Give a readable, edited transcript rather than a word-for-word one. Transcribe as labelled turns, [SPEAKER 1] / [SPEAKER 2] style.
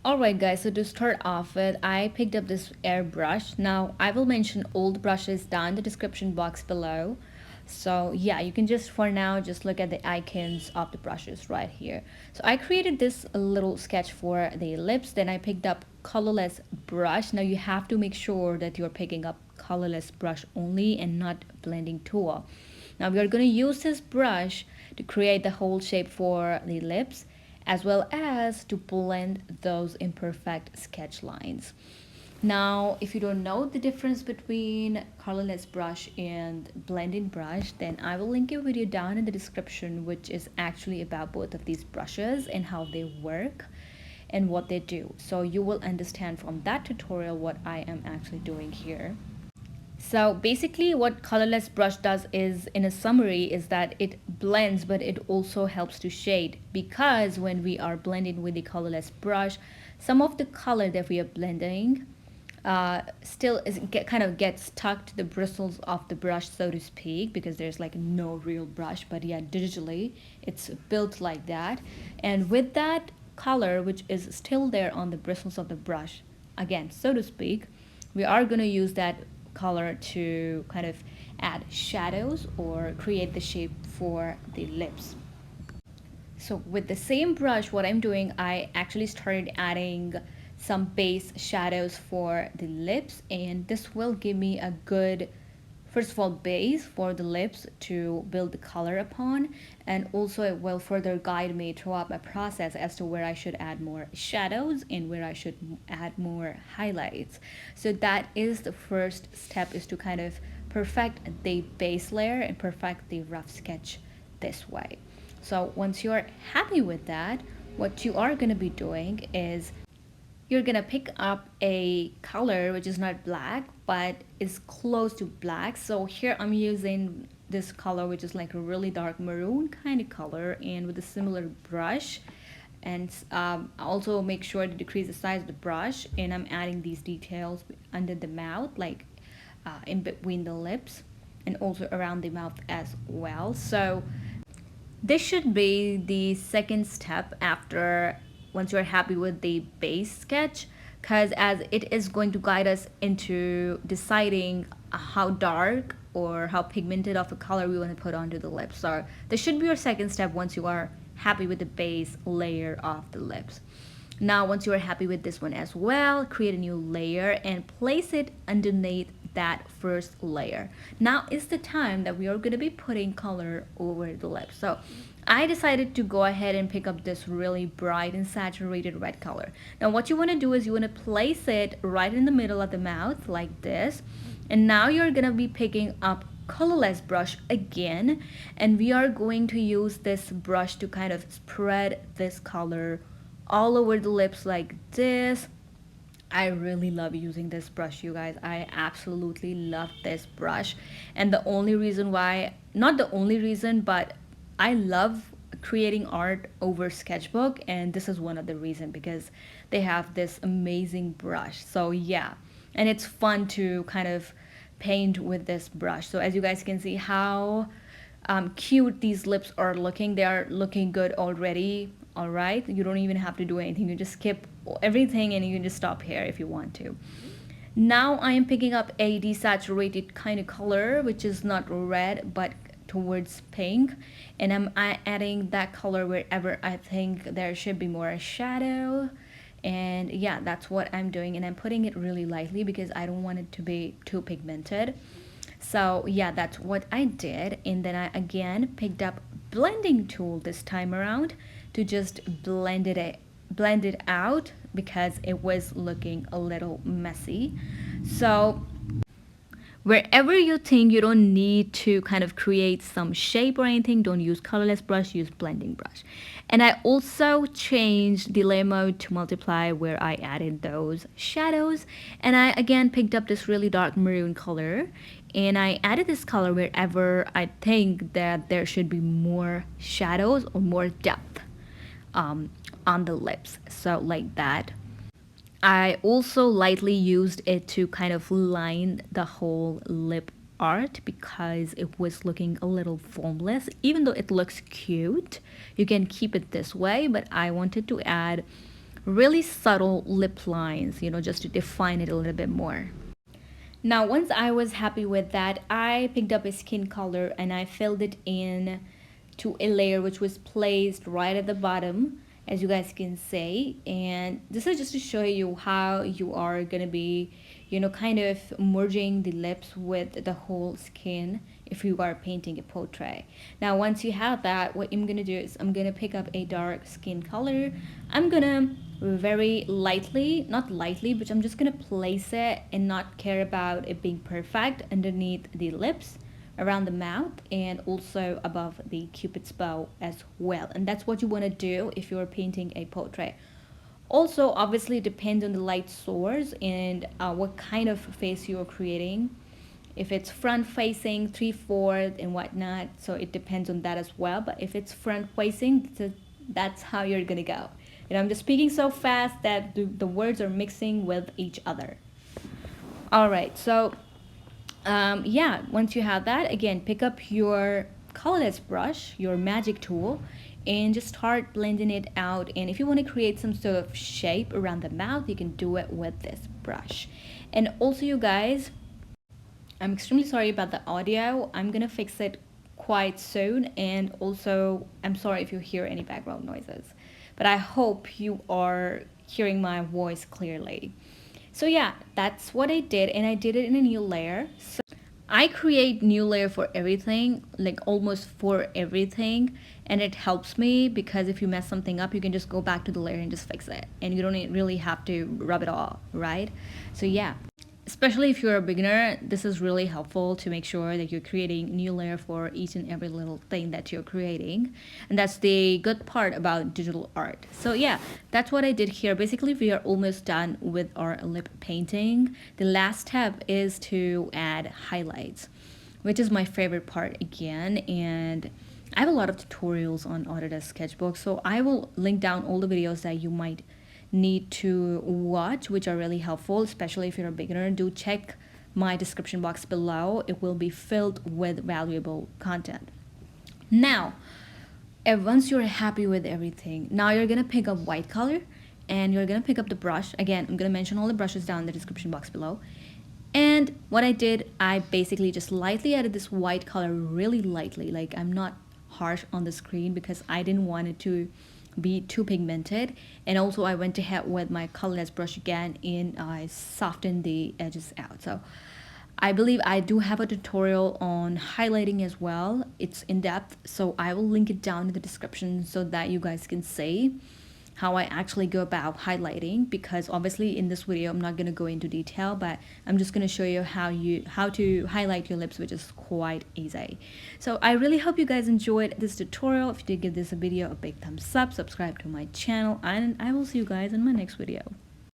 [SPEAKER 1] Alright guys, so to start off with, I picked up this airbrush. Now I will mention all the brushes down in the description box below. So yeah, you can just for now just look at the icons of the brushes right here. So I created this little sketch for the lips, then I picked up colorless brush. Now you have to make sure that you're picking up colorless brush only and not blending tool. Now we are going to use this brush to create the whole shape for the lips, as well as to blend those imperfect sketch lines. Now, if you don't know the difference between colorless brush and blending brush, then I will link a video down in the description which is actually about both of these brushes and how they work and what they do. So you will understand from that tutorial what I am actually doing here. So basically what colorless brush does is, in a summary, is that it blends but it also helps to shade, because when we are blending with the colorless brush, some of the color that we are blending still kind of gets stuck to the bristles of the brush, so to speak, because there's like no real brush, but yeah, digitally it's built like that. And with that color which is still there on the bristles of the brush, again, so to speak, we are going to use that color to kind of add shadows or create the shape for the lips. So with the same brush, what I'm doing, I actually started adding some base shadows for the lips, and this will give me a good, first of all, base for the lips to build the color upon, and also it will further guide me throughout my process as to where I should add more shadows and where I should add more highlights. So that is the first step, is to kind of perfect the base layer and perfect the rough sketch this way. So once you're happy with that, what you are going to be doing is you're gonna pick up a color which is not black but is close to black. So here I'm using this color which is like a really dark maroon kind of color, and with a similar brush. And also make sure to decrease the size of the brush, and I'm adding these details under the mouth, like in between the lips and also around the mouth as well. So this should be the second step after, once you're happy with the base sketch, because as it is going to guide us into deciding how dark or how pigmented of a color we want to put onto the lips. So this should be your second step once you are happy with the base layer of the lips. Now once you are happy with this one as well, create a new layer and place it underneath that first layer. Now is the time that we are going to be putting color over the lips. So I decided to go ahead and pick up this really bright and saturated red color. Now what you want to do is you want to place it right in the middle of the mouth like this. And now you're going to be picking up colorless brush again, and we are going to use this brush to kind of spread this color all over the lips like this. I really love using this brush, you guys. I absolutely love this brush. And the only reason why, not the only reason, but I love creating art over Sketchbook, and this is one of the reasons, because they have this amazing brush. So yeah, and it's fun to kind of paint with this brush. So as you guys can see how cute these lips are looking. They are looking good already. All right, you don't even have to do anything. You just skip everything and you can just stop here if you want to. Now I am picking up a desaturated kind of color, which is not red but towards pink, and I'm adding that color wherever I think there should be more shadow. And yeah, that's what I'm doing, and I'm putting it really lightly because I don't want it to be too pigmented. So yeah, that's what I did. And then I again picked up blending tool this time around to just blend it out because it was looking a little messy. So wherever you think you don't need to kind of create some shape or anything, don't use colorless brush, use blending brush. And I also changed delay mode to multiply, where I added those shadows. And I again picked up this really dark maroon color, and I added this color wherever I think that there should be more shadows or more depth on the lips. So like that. I also lightly used it to kind of line the whole lip art because it was looking a little formless. Even though it looks cute, you can keep it this way, but I wanted to add really subtle lip lines, just to define it a little bit more. Now, once I was happy with that, I picked up a skin color and I filled it in to a layer which was placed right at the bottom, as you guys can see. And this is just to show you how you are going to be, kind of merging the lips with the whole skin if you are painting a portrait. Now, once you have that, what I'm going to do is I'm going to pick up a dark skin color. I'm going to very lightly, not lightly, but I'm just going to place it and not care about it being perfect underneath the lips, around the mouth, and also above the cupid's bow as well. And that's what you want to do if you're painting a portrait. Also, obviously, it depends on the light source and what kind of face you're creating. If it's front facing, 3/4 and whatnot, so it depends on that as well. But if it's front facing, that's how you're gonna go. I'm just speaking so fast that the words are mixing with each other. All right, so yeah, once you have that, again, pick up your colorless brush, your magic tool, and just start blending it out. And if you want to create some sort of shape around the mouth, you can do it with this brush. And also, you guys, I'm extremely sorry about the audio. I'm gonna fix it quite soon, and also I'm sorry if you hear any background noises, but I hope you are hearing my voice clearly. So yeah, that's what I did, and I did it in a new layer. So I create new layer for everything, like almost for everything, and it helps me because if you mess something up, you can just go back to the layer and just fix it, and you don't really have to rub it off, right? So yeah, especially if you're a beginner, this is really helpful to make sure that you're creating new layer for each and every little thing that you're creating. And that's the good part about digital art. So yeah, that's what I did here. Basically, we are almost done with our lip painting. The last step is to add highlights, which is my favorite part again. And I have a lot of tutorials on Autodesk Sketchbook, so I will link down all the videos that you might need to watch, which are really helpful, especially if you're a beginner. Do check my description box below. It will be filled with valuable content. Now, once you're happy with everything, now you're gonna pick up white color and you're gonna pick up the brush. Again, I'm gonna mention all the brushes down in the description box below. And what I did, I basically just lightly added this white color, really lightly. Like, I'm not harsh on the screen because I didn't want it to be too pigmented. And also I went ahead with my colorless brush again and I softened the edges out. So I believe I do have a tutorial on highlighting as well. It's in depth, so I will link it down in the description so that you guys can see how I actually go about highlighting, because obviously in this video I'm not going to go into detail, but I'm just going to show you how to highlight your lips, which is quite easy. So I really hope you guys enjoyed this tutorial. If you did, give this video a big thumbs up, subscribe to my channel, and I will see you guys in my next video.